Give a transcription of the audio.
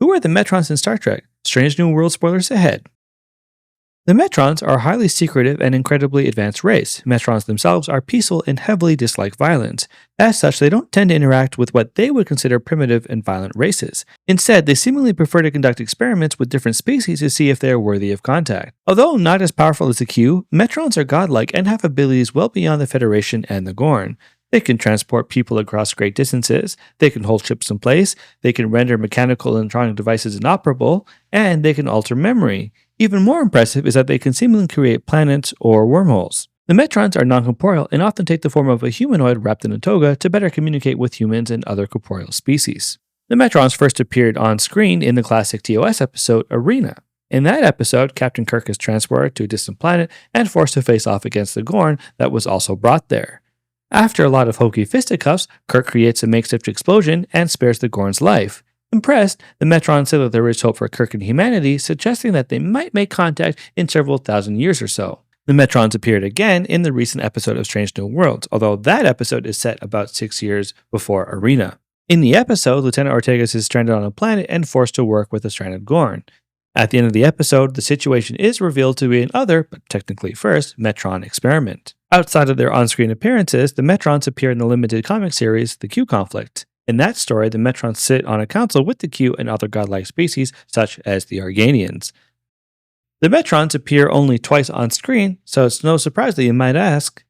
Who are the Metrons in Star Trek? Strange New World spoilers ahead. The Metrons are a highly secretive and incredibly advanced race. Metrons themselves are peaceful and heavily dislike violence. As such, they don't tend to interact with what they would consider primitive and violent races. Instead, they seemingly prefer to conduct experiments with different species to see if they are worthy of contact. Although not as powerful as the Q, Metrons are godlike and have abilities well beyond the Federation and the Gorn. They can transport people across great distances, they can hold ships in place, they can render mechanical and electronic devices inoperable, and they can alter memory. Even more impressive is that they can seemingly create planets or wormholes. The Metrons are non-corporeal and often take the form of a humanoid wrapped in a toga to better communicate with humans and other corporeal species. The Metrons first appeared on screen in the classic TOS episode Arena. In that episode, Captain Kirk is transported to a distant planet and forced to face off against the Gorn that was also brought there. After a lot of hokey fisticuffs, Kirk creates a makeshift explosion and spares the Gorn's life. Impressed, the Metrons say that there is hope for Kirk and humanity, suggesting that they might make contact in several thousand years or so. The Metrons appeared again in the recent episode of Strange New Worlds, although that episode is set about 6 years before Arena. In the episode, Lieutenant Ortegas is stranded on a planet and forced to work with a stranded Gorn. At the end of the episode, the situation is revealed to be another, but technically first, Metron experiment. Outside of their on-screen appearances, the Metrons appear in the limited comic series, The Q Conflict. In that story, the Metrons sit on a council with the Q and other godlike species, such as the Organians. The Metrons appear only twice on screen, so it's no surprise that you might ask,